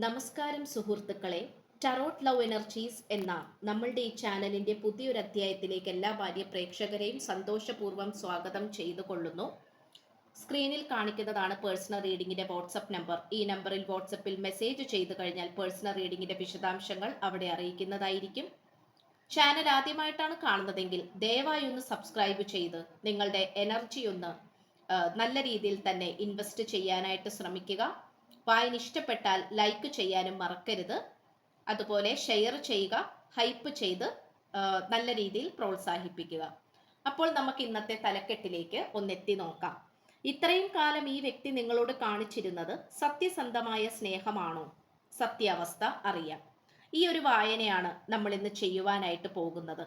നമസ്കാരം സുഹൃത്തുക്കളെ. Tarot love energies എന്ന നമ്മളുടെ ഈ ചാനലിന്റെ പുതിയൊരു അധ്യായത്തിലേക്ക് എല്ലാ ഭാര്യ പ്രേക്ഷകരെയും സന്തോഷപൂർവ്വം സ്വാഗതം ചെയ്തു കൊള്ളുന്നു. സ്ക്രീനിൽ കാണിക്കുന്നതാണ് പേഴ്സണൽ റീഡിങ്ങിന്റെ വാട്സപ്പ് നമ്പർ. ഈ നമ്പറിൽ വാട്സപ്പിൽ മെസ്സേജ് ചെയ്തു കഴിഞ്ഞാൽ പേഴ്സണൽ റീഡിങ്ങിന്റെ വിശദാംശങ്ങൾ അവിടെ അറിയിക്കുന്നതായിരിക്കും. ചാനൽ ആദ്യമായിട്ടാണ് കാണുന്നതെങ്കിൽ ദയവായി ഒന്ന് സബ്സ്ക്രൈബ് ചെയ്ത് നിങ്ങളുടെ എനർജി ഒന്ന് നല്ല രീതിയിൽ തന്നെ ഇൻവെസ്റ്റ് ചെയ്യാനായിട്ട് ശ്രമിക്കുക. വായന ഇഷ്ടപ്പെട്ടാൽ ലൈക്ക് ചെയ്യാനും മറക്കരുത്. അതുപോലെ ഷെയർ ചെയ്യുക, ഹൈപ്പ് ചെയ്ത് നല്ല രീതിയിൽ പ്രോത്സാഹിപ്പിക്കുക. അപ്പോൾ നമുക്ക് ഇന്നത്തെ തലക്കെട്ടിലേക്ക് ഒന്നെത്തി നോക്കാം. ഇത്രയും കാലം ഈ വ്യക്തി നിങ്ങളോട് കാണിച്ചിരുന്നത് സത്യസന്ധമായ സ്നേഹമാണോ? സത്യാവസ്ഥ അറിയാം. ഈ ഒരു വായനയാണ് നമ്മൾ ഇന്ന് ചെയ്യുവാനായിട്ട് പോകുന്നത്.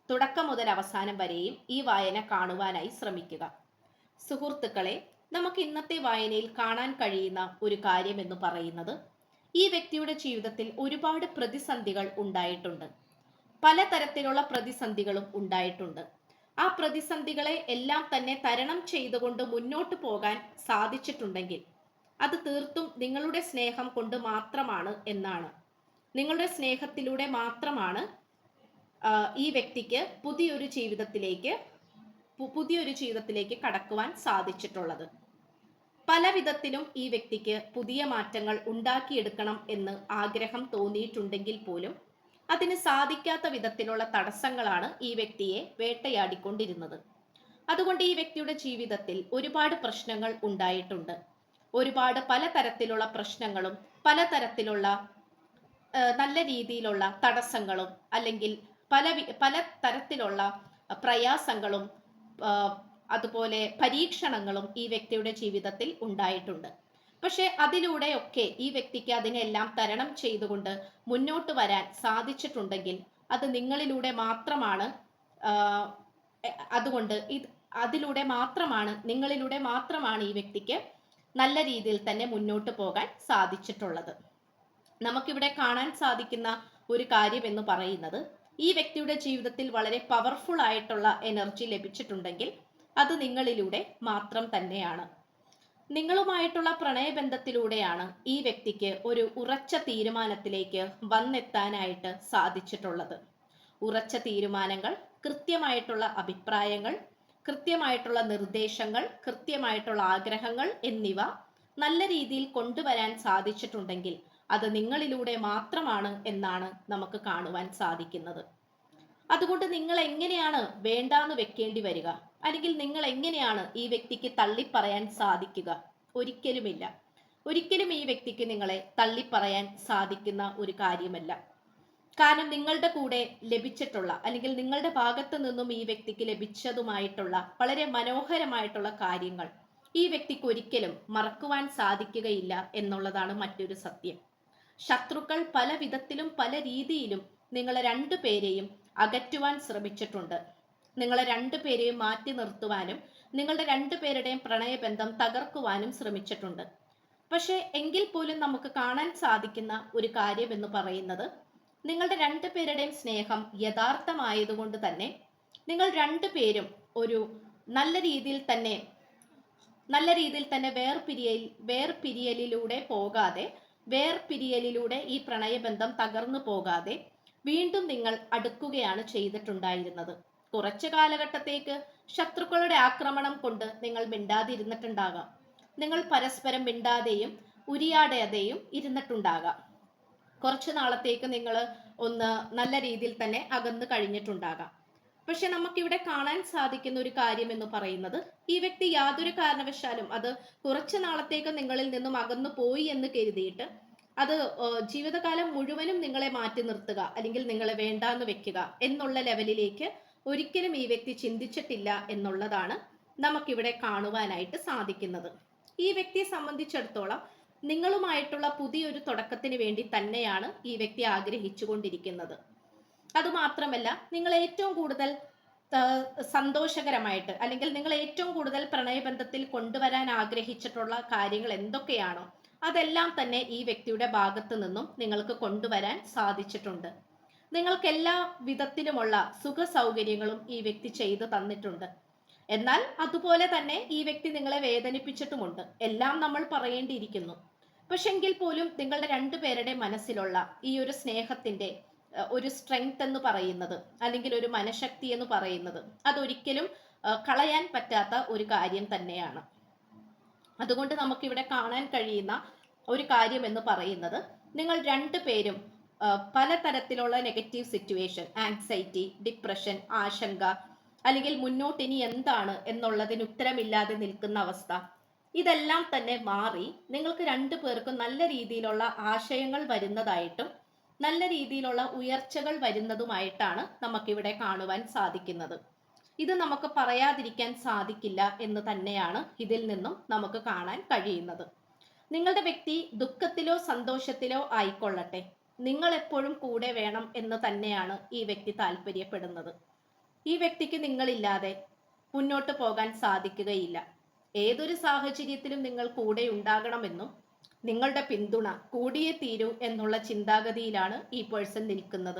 തുടക്കം മുതൽ അവസാനം വരെയും ഈ വായന കാണുവാനായി ശ്രമിക്കുക. സുഹൃത്തുക്കളെ, നമുക്ക് ഇന്നത്തെ വായനയിൽ കാണാൻ കഴിയുന്ന ഒരു കാര്യം എന്ന് പറയുന്നത്, ഈ വ്യക്തിയുടെ ജീവിതത്തിൽ ഒരുപാട് പ്രതിസന്ധികൾ ഉണ്ടായിട്ടുണ്ട്. പലതരത്തിലുള്ള പ്രതിസന്ധികളും ഉണ്ടായിട്ടുണ്ട്. ആ പ്രതിസന്ധികളെ എല്ലാം തന്നെ തരണം ചെയ്തുകൊണ്ട് മുന്നോട്ട് പോകാൻ സാധിച്ചിട്ടുണ്ടെങ്കിൽ അത് തീർത്തും നിങ്ങളുടെ സ്നേഹം കൊണ്ട് മാത്രമാണ് എന്നാണ്. നിങ്ങളുടെ സ്നേഹത്തിലൂടെ മാത്രമാണ് ഈ വ്യക്തിക്ക് പുതിയൊരു ജീവിതത്തിലേക്ക് കടക്കുവാൻ സാധിച്ചിട്ടുള്ളത്. പല വിധത്തിലും ഈ വ്യക്തിക്ക് പുതിയ മാറ്റങ്ങൾ ഉണ്ടാക്കിയെടുക്കണം എന്ന് ആഗ്രഹം തോന്നിയിട്ടുണ്ടെങ്കിൽ പോലും അതിന് സാധിക്കാത്ത വിധത്തിലുള്ള തടസ്സങ്ങളാണ് ഈ വ്യക്തിയെ വേട്ടയാടിക്കൊണ്ടിരുന്നത്. അതുകൊണ്ട് ഈ വ്യക്തിയുടെ ജീവിതത്തിൽ ഒരുപാട് പ്രശ്നങ്ങൾ ഉണ്ടായിട്ടുണ്ട്. പലതരത്തിലുള്ള പ്രശ്നങ്ങളും പലതരത്തിലുള്ള നല്ല രീതിയിലുള്ള തടസ്സങ്ങളും അല്ലെങ്കിൽ പല തരത്തിലുള്ള പ്രയാസങ്ങളും അതുപോലെ പരീക്ഷണങ്ങളും ഈ വ്യക്തിയുടെ ജീവിതത്തിൽ ഉണ്ടായിട്ടുണ്ട്. പക്ഷെ അതിലൂടെയൊക്കെ ഈ വ്യക്തിക്ക് അതിനെല്ലാം തരണം ചെയ്തുകൊണ്ട് മുന്നോട്ട് വരാൻ സാധിച്ചിട്ടുണ്ടെങ്കിൽ അത് നിങ്ങളിലൂടെ മാത്രമാണ്. അതുകൊണ്ട് നിങ്ങളിലൂടെ മാത്രമാണ് ഈ വ്യക്തിക്ക് നല്ല രീതിയിൽ തന്നെ മുന്നോട്ട് പോകാൻ സാധിച്ചിട്ടുള്ളത്. നമുക്കിവിടെ കാണാൻ സാധിക്കുന്ന ഒരു കാര്യം എന്ന് പറയുന്നത്, ഈ വ്യക്തിയുടെ ജീവിതത്തിൽ വളരെ പവർഫുൾ ആയിട്ടുള്ള എനർജി ലഭിച്ചിട്ടുണ്ടെങ്കിൽ അത് നിങ്ങളിലൂടെ മാത്രം തന്നെയാണ്. നിങ്ങളുമായിട്ടുള്ള പ്രണയബന്ധത്തിലൂടെയാണ് ഈ വ്യക്തിക്ക് ഒരു ഉറച്ച തീരുമാനത്തിലേക്ക് വന്നെത്താനായിട്ട് സാധിച്ചിട്ടുള്ളത്. ഉറച്ച തീരുമാനങ്ങൾ, കൃത്യമായിട്ടുള്ള അഭിപ്രായങ്ങൾ, കൃത്യമായിട്ടുള്ള നിർദ്ദേശങ്ങൾ, കൃത്യമായിട്ടുള്ള ആഗ്രഹങ്ങൾ എന്നിവ നല്ല രീതിയിൽ കൊണ്ടുവരാൻ സാധിച്ചിട്ടുണ്ടെങ്കിൽ അത് നിങ്ങളിലൂടെ മാത്രമാണ് എന്നാണ് നമുക്ക് കാണുവാൻ സാധിക്കുന്നത്. അതുകൊണ്ട് നിങ്ങൾ എങ്ങനെയാണ് വേണ്ടാന്ന് വെക്കേണ്ടി വരിക, അല്ലെങ്കിൽ നിങ്ങൾ എങ്ങനെയാണ് ഈ വ്യക്തിക്ക് തള്ളിപ്പറയാൻ സാധിക്കുക? ഒരിക്കലുമില്ല. ഒരിക്കലും ഈ വ്യക്തിക്ക് നിങ്ങളെ തള്ളിപ്പറയാൻ സാധിക്കുന്ന ഒരു കാര്യമല്ല. കാരണം നിങ്ങളുടെ കൂടെ ലഭിച്ചിട്ടുള്ള, അല്ലെങ്കിൽ നിങ്ങളുടെ ഭാഗത്ത് നിന്നും ഈ വ്യക്തിക്ക് ലഭിച്ചതുമായിട്ടുള്ള വളരെ മനോഹരമായിട്ടുള്ള കാര്യങ്ങൾ ഈ വ്യക്തിക്ക് ഒരിക്കലും മറക്കുവാൻ സാധിക്കുകയില്ല എന്നുള്ളതാണ് മറ്റൊരു സത്യം. ശത്രുക്കൾ പല വിധത്തിലും പല രീതിയിലും നിങ്ങളെ രണ്ടുപേരെയും അകറ്റുവാൻ ശ്രമിച്ചിട്ടുണ്ട്. നിങ്ങളെ രണ്ടുപേരെയും മാറ്റി നിർത്തുവാനും നിങ്ങളുടെ രണ്ടുപേരുടെയും പ്രണയബന്ധം തകർക്കുവാനും ശ്രമിച്ചിട്ടുണ്ട്. പക്ഷെ എങ്കിൽ പോലും നമുക്ക് കാണാൻ സാധിക്കുന്ന ഒരു കാര്യം എന്ന് പറയുന്നത്, നിങ്ങളുടെ രണ്ടുപേരുടെയും സ്നേഹം യഥാർത്ഥമായതുകൊണ്ട് തന്നെ നിങ്ങൾ രണ്ടുപേരും ഒരു നല്ല രീതിയിൽ തന്നെ വേർപിരിയലിലൂടെ ഈ പ്രണയബന്ധം തകർന്നു പോകാതെ വീണ്ടും നിങ്ങൾ അടുക്കുകയാണ് ചെയ്തിട്ടുണ്ടായിരുന്നത്. കുറച്ചു കാലഘട്ടത്തേക്ക് ശത്രുക്കളുടെ ആക്രമണം കൊണ്ട് നിങ്ങൾ മിണ്ടാതിരുന്നിട്ടുണ്ടാകാം. നിങ്ങൾ പരസ്പരം മിണ്ടാതെയും ഉരിയാടാതെയും ഇരുന്നിട്ടുണ്ടാകാം. കുറച്ചു നാളത്തേക്ക് നിങ്ങൾ ഒന്ന് നല്ല രീതിയിൽ തന്നെ അകന്നു കഴിഞ്ഞിട്ടുണ്ടാകാം. പക്ഷെ നമുക്കിവിടെ കാണാൻ സാധിക്കുന്ന ഒരു കാര്യം എന്ന് പറയുന്നത്, ഈ വ്യക്തി യാതൊരു കാരണവശാലും അത് കുറച്ചു നാളത്തേക്ക് നിങ്ങളിൽ നിന്നും അകന്നു പോയി എന്ന് കരുതിയിട്ട് അത് ജീവിതകാലം മുഴുവനും നിങ്ങളെ മാറ്റി നിർത്തുക, അല്ലെങ്കിൽ നിങ്ങളെ വേണ്ടാന്ന് വെക്കുക എന്നുള്ള ലെവലിലേക്ക് ഒരിക്കലും ഈ വ്യക്തി ചിന്തിച്ചിട്ടില്ല എന്നുള്ളതാണ് നമുക്കിവിടെ കാണുവാനായിട്ട് സാധിക്കുന്നത്. ഈ വ്യക്തിയെ സംബന്ധിച്ചിടത്തോളം നിങ്ങളുമായിട്ടുള്ള പുതിയൊരു തുടക്കത്തിന് വേണ്ടി തന്നെയാണ് ഈ വ്യക്തി ആഗ്രഹിച്ചുകൊണ്ടിരിക്കുന്നത്. അതുമാത്രമല്ല, നിങ്ങൾ ഏറ്റവും കൂടുതൽ സന്തോഷകരമായിട്ട്, അല്ലെങ്കിൽ നിങ്ങൾ ഏറ്റവും കൂടുതൽ പ്രണയബന്ധത്തിൽ കൊണ്ടുവരാൻ ആഗ്രഹിച്ചിട്ടുള്ള കാര്യങ്ങൾ എന്തൊക്കെയാണോ അതെല്ലാം തന്നെ ഈ വ്യക്തിയുടെ ഭാഗത്ത് നിന്നും നിങ്ങൾക്ക് കൊണ്ടുവരാൻ സാധിച്ചിട്ടുണ്ട്. നിങ്ങൾക്ക് എല്ലാ വിധത്തിലുമുള്ള സുഖ സൗകര്യങ്ങളും ഈ വ്യക്തി ചെയ്തു തന്നിട്ടുണ്ട്. എന്നാൽ അതുപോലെ തന്നെ ഈ വ്യക്തി നിങ്ങളെ വേദനിപ്പിച്ചിട്ടുമുണ്ട്. എല്ലാം നമ്മൾ പറയേണ്ടിയിരിക്കുന്നു. പക്ഷെങ്കിൽ പോലും നിങ്ങളുടെ രണ്ടുപേരുടെ മനസ്സിലുള്ള ഈ ഒരു സ്നേഹത്തിന്റെ ഒരു സ്ട്രെങ്ത് എന്ന് പറയുന്നത്, അല്ലെങ്കിൽ ഒരു മനഃശക്തി എന്ന് പറയുന്നത്, അതൊരിക്കലും കളയാൻ പറ്റാത്ത ഒരു കാര്യം തന്നെയാണ്. അതുകൊണ്ട് നമുക്കിവിടെ കാണാൻ കഴിയുന്ന ഒരു കാര്യം എന്ന് പറയുന്നത്, നിങ്ങൾ രണ്ടുപേരും പലതരത്തിലുള്ള നെഗറ്റീവ് സിറ്റുവേഷൻ, ആങ്സൈറ്റി, ഡിപ്രഷൻ, ആശങ്ക, അല്ലെങ്കിൽ മുന്നോട്ട് ഇനി എന്താണ് എന്നുള്ളതിന് ഉത്തരമില്ലാതെ നിൽക്കുന്ന അവസ്ഥ, ഇതെല്ലാം തന്നെ മാറി നിങ്ങൾക്ക് രണ്ടു പേർക്കും നല്ല രീതിയിലുള്ള ആശയങ്ങൾ വരുന്നതായിട്ടും നല്ല രീതിയിലുള്ള ഉയർച്ചകൾ വരുന്നതുമായിട്ടാണ് നമുക്കിവിടെ കാണുവാൻ സാധിക്കുന്നത്. ഇത് നമുക്ക് പറയാതിരിക്കാൻ സാധിക്കില്ല എന്ന് തന്നെയാണ് ഇതിൽ നിന്നും നമുക്ക് കാണാൻ കഴിയുന്നത്. നിങ്ങളുടെ വ്യക്തി ദുഃഖത്തിലോ സന്തോഷത്തിലോ ആയിക്കൊള്ളട്ടെ, നിങ്ങൾ എപ്പോഴും കൂടെ വേണം എന്ന് തന്നെയാണ് ഈ വ്യക്തി താല്പര്യപ്പെടുന്നത്. ഈ വ്യക്തിക്ക് നിങ്ങളില്ലാതെ മുന്നോട്ട് പോകാൻ സാധിക്കുകയില്ല. ഏതൊരു സാഹചര്യത്തിലും നിങ്ങൾ കൂടെ ഉണ്ടാകണമെന്നും നിങ്ങളുടെ പിന്തുണ കൂടിയേ തീരൂ എന്നുള്ള ചിന്താഗതിയിലാണ് ഈ പേഴ്സൺ നിൽക്കുന്നത്.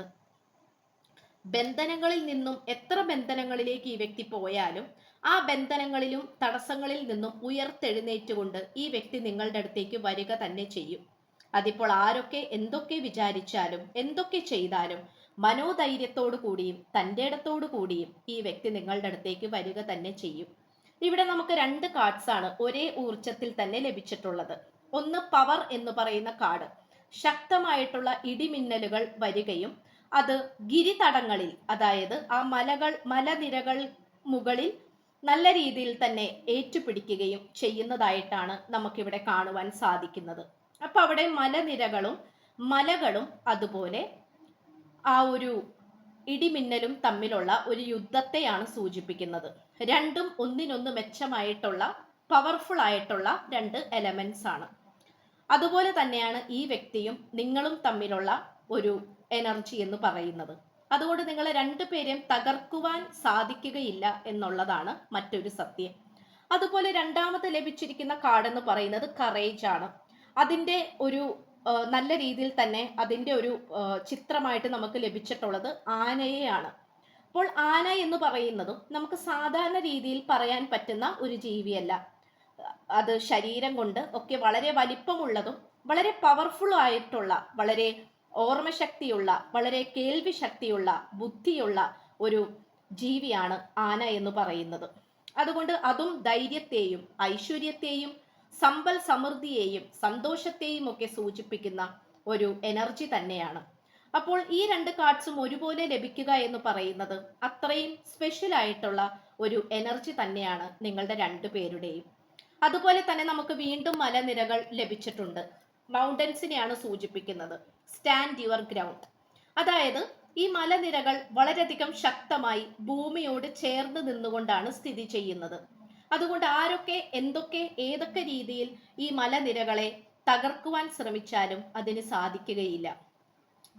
ബന്ധനങ്ങളിൽ നിന്നും എത്ര ബന്ധനങ്ങളിലേക്ക് ഈ വ്യക്തി പോയാലും ആ ബന്ധനങ്ങളിലും തടസ്സങ്ങളിൽ നിന്നും ഉയർത്തെഴുന്നേറ്റുകൊണ്ട് ഈ വ്യക്തി നിങ്ങളുടെ അടുത്തേക്ക് വരിക തന്നെ ചെയ്യും. അതിപ്പോൾ ആരൊക്കെ എന്തൊക്കെ വിചാരിച്ചാലും എന്തൊക്കെ ചെയ്താലും മനോധൈര്യത്തോടു കൂടിയും തൻ്റെ ഇടത്തോടു കൂടിയും ഈ വ്യക്തി നിങ്ങളുടെ അടുത്തേക്ക് വരിക തന്നെ ചെയ്യും. ഇവിടെ നമുക്ക് രണ്ട് കാർഡ്സ് ആണ് ഒരേ ഊർജത്തിൽ തന്നെ ലഭിച്ചിട്ടുള്ളത്. ഒന്ന് പവർ എന്ന് പറയുന്ന കാർഡ്, ശക്തമായിട്ടുള്ള ഇടിമിന്നലുകൾ വരികയും അത് ഗിരിതടങ്ങളിൽ, അതായത് ആ മലനിരകൾ മുകളിൽ നല്ല രീതിയിൽ തന്നെ ഏറ്റുപിടിക്കുകയും ചെയ്യുന്നതായിട്ടാണ് നമുക്കിവിടെ കാണുവാൻ സാധിക്കുന്നത്. അപ്പൊ അവിടെ മലനിരകളും മലകളും അതുപോലെ ആ ഒരു ഇടിമിന്നലും തമ്മിലുള്ള ഒരു യുദ്ധത്തെയാണ് സൂചിപ്പിക്കുന്നത്. രണ്ടും ഒന്നിനൊന്ന് മെച്ചമായിട്ടുള്ള പവർഫുൾ ആയിട്ടുള്ള രണ്ട് എലമെന്റ്സ് ആണ്. അതുപോലെ തന്നെയാണ് ഈ വ്യക്തിയും നിങ്ങളും തമ്മിലുള്ള ഒരു എനർജി എന്ന് പറയുന്നത്. അതുകൊണ്ട് നിങ്ങളെ രണ്ടുപേരെയും തകർക്കുവാൻ സാധിക്കുകയില്ല എന്നുള്ളതാണ് മറ്റൊരു സത്യം. അതുപോലെ രണ്ടാമത് ലഭിച്ചിരിക്കുന്ന കാർഡ് എന്ന് പറയുന്നത് കറേജ് ആണ്. അതിൻ്റെ ഒരു നല്ല രീതിയിൽ തന്നെ അതിൻ്റെ ഒരു ചിത്രമായിട്ട് നമുക്ക് ലഭിച്ചിട്ടുള്ളത് ആനയെയാണ്. അപ്പോൾ ആന എന്ന് പറയുന്നതും നമുക്ക് സാധാരണ രീതിയിൽ പറയാൻ പറ്റുന്ന ഒരു ജീവിയല്ല. അത് ശരീരം കൊണ്ട് ഒക്കെ വളരെ വലിപ്പമുള്ളതും വളരെ പവർഫുൾ ആയിട്ടുള്ള, വളരെ ഓർമ്മശക്തിയുള്ള, വളരെ കേൾവി ശക്തിയുള്ള, ബുദ്ധിയുള്ള ഒരു ജീവിയാണ് ആന എന്ന് പറയുന്നത്. അതുകൊണ്ട് അതും ധൈര്യത്തെയും ഐശ്വര്യത്തെയും സമ്പൽ സമൃദ്ധിയെയും സന്തോഷത്തെയും ഒക്കെ സൂചിപ്പിക്കുന്ന ഒരു എനർജി തന്നെയാണ്. അപ്പോൾ ഈ രണ്ട് കാർഡ്സും ഒരുപോലെ ലഭിക്കുക എന്ന് പറയുന്നത് അത്രയും സ്പെഷ്യൽ ആയിട്ടുള്ള ഒരു എനർജി തന്നെയാണ് നിങ്ങളുടെ രണ്ടുപേരുടെയും. അതുപോലെ തന്നെ നമുക്ക് വീണ്ടും മലനിരകൾ ലഭിച്ചിട്ടുണ്ട്. മൗണ്ടൻസിനെയാണ് സൂചിപ്പിക്കുന്നത്. Stand your ground. അതായത് ഈ മലനിരകൾ വളരെയധികം ശക്തമായി ഭൂമിയോട് ചേർന്ന് നിന്നുകൊണ്ടാണ് സ്ഥിതി ചെയ്യുന്നത്. അതുകൊണ്ട് ആരൊക്കെ എന്തൊക്കെ ഏതൊക്കെ രീതിയിൽ ഈ മലനിരകളെ തകർക്കുവാൻ ശ്രമിച്ചാലും അതിന് സാധിക്കുകയില്ല.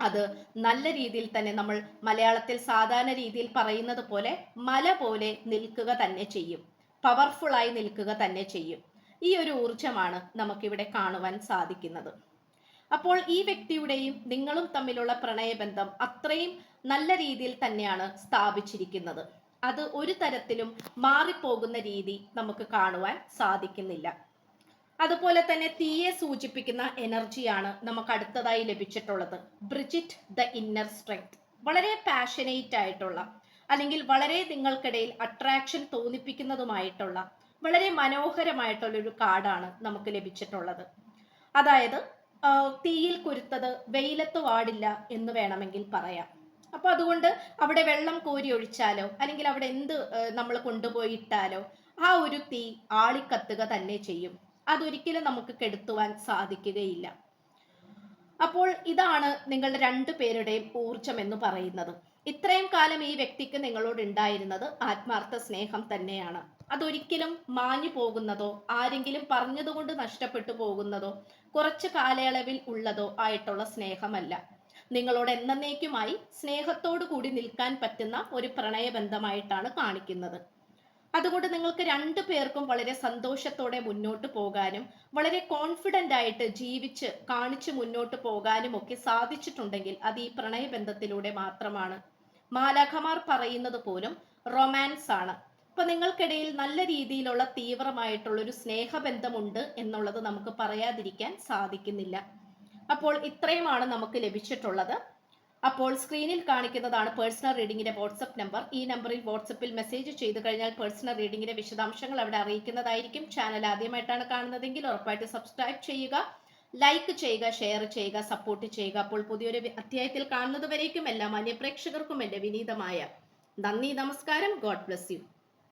അത് നല്ല രീതിയിൽ തന്നെ നമ്മൾ മലയാളത്തിൽ സാധാരണ രീതിയിൽ പറയുന്നത് പോലെ മല പോലെ നിൽക്കുക തന്നെ ചെയ്യും, പവർഫുൾ ആയി നിൽക്കുക തന്നെ ചെയ്യും. ഈ ഒരു ഊർജമാണ് നമുക്കിവിടെ കാണുവാൻ സാധിക്കുന്നത്. അപ്പോൾ ഈ വ്യക്തിയുടെയും നിങ്ങളും തമ്മിലുള്ള പ്രണയബന്ധം അത്രയും നല്ല രീതിയിൽ തന്നെയാണ് സ്ഥാപിച്ചിരിക്കുന്നത്. അത് ഒരു തരത്തിലും മാറിപ്പോകുന്ന രീതി നമുക്ക് കാണുവാൻ സാധിക്കുന്നില്ല. അതുപോലെ തന്നെ തീയെ സൂചിപ്പിക്കുന്ന എനർജിയാണ് നമുക്ക് അടുത്തതായി ലഭിച്ചിട്ടുള്ളത്. Bridget the inner strength. വളരെ പാഷനേറ്റ് ആയിട്ടുള്ള, അല്ലെങ്കിൽ വളരെ നിങ്ങൾക്കിടയിൽ അട്രാക്ഷൻ തോന്നിപ്പിക്കുന്നതുമായിട്ടുള്ള വളരെ മനോഹരമായിട്ടുള്ള ഒരു കാർഡാണ് നമുക്ക് ലഭിച്ചിട്ടുള്ളത്. അതായത് തീയിൽ കുരുത്തത് വെയിലത്ത് വാടില്ല എന്ന് വേണമെങ്കിൽ പറയാം. അപ്പൊ അതുകൊണ്ട് അവിടെ വെള്ളം കോരി ഒഴിച്ചാലോ അല്ലെങ്കിൽ അവിടെ എന്ത് നമ്മൾ കൊണ്ടുപോയി ഇട്ടാലോ ആ ഒരു തീ ആളിക്കത്തുക തന്നെ ചെയ്യും. അതൊരിക്കലും നമുക്ക് കെടുത്തുവാൻ സാധിക്കുകയില്ല. അപ്പോൾ ഇതാണ് നിങ്ങളുടെ രണ്ടുപേരുടെയും ഊർജം എന്ന് പറയുന്നത്. ഇത്രയും കാലം ഈ വ്യക്തിക്ക് നിങ്ങളോട് ഉണ്ടായിരുന്നത് ആത്മാർത്ഥ സ്നേഹം തന്നെയാണ്. അതൊരിക്കലും മാഞ്ഞു പോകുന്നതോ ആരെങ്കിലും പറഞ്ഞതുകൊണ്ട് നഷ്ടപ്പെട്ടു പോകുന്നതോ കുറച്ച് കാലയളവിൽ ഉള്ളതോ ആയിട്ടുള്ള സ്നേഹമല്ല. നിങ്ങളോട് എന്നേക്കുമായി സ്നേഹത്തോടു കൂടി നിൽക്കാൻ പറ്റുന്ന ഒരു പ്രണയബന്ധമായിട്ടാണ് കാണിക്കുന്നത്. അതുകൊണ്ട് നിങ്ങൾക്ക് രണ്ടു പേർക്കും വളരെ സന്തോഷത്തോടെ മുന്നോട്ട് പോകാനും വളരെ കോൺഫിഡൻ്റ് ആയിട്ട് ജീവിച്ച് കാണിച്ച് മുന്നോട്ട് പോകാനും ഒക്കെ സാധിച്ചിട്ടുണ്ടെങ്കിൽ അത് ഈ പ്രണയബന്ധത്തിലൂടെ മാത്രമാണ്. മാലാഖമാർ പറയുന്നത് പോലും റൊമാൻസ് ആണ്. അപ്പൊ നിങ്ങൾക്കിടയിൽ നല്ല രീതിയിലുള്ള തീവ്രമായിട്ടുള്ള ഒരു സ്നേഹബന്ധമുണ്ട് എന്നുള്ളത് നമുക്ക് പറയാതിരിക്കാൻ സാധിക്കുന്നില്ല. അപ്പോൾ ഇത്രയുമാണ് നമുക്ക് ലഭിച്ചിട്ടുള്ളത്. അപ്പോൾ സ്ക്രീനിൽ കാണിക്കുന്നതാണ് പേഴ്സണൽ റീഡിങ്ങിന്റെ വാട്സ്ആപ്പ് നമ്പർ. ഈ നമ്പറിൽ വാട്സപ്പിൽ മെസ്സേജ് ചെയ്തു കഴിഞ്ഞാൽ പേഴ്സണൽ റീഡിങ്ങിന്റെ വിശദാംശങ്ങൾ അവിടെ അറിയിക്കുന്നതായിരിക്കും. ചാനൽ ആദ്യമായിട്ടാണ് കാണുന്നതെങ്കിൽ ഉറപ്പായിട്ട് സബ്സ്ക്രൈബ് ചെയ്യുക, ലൈക്ക് ചെയ്യുക, ഷെയർ ചെയ്യുക, സപ്പോർട്ട് ചെയ്യുക. അപ്പോൾ പുതിയൊരു അധ്യായത്തിൽ കാണുന്നത് വരേക്കും എല്ലാ മാന്യ പ്രേക്ഷകർക്കും എൻ്റെ വിനീതമായ നന്ദി, നമസ്കാരം. God bless you.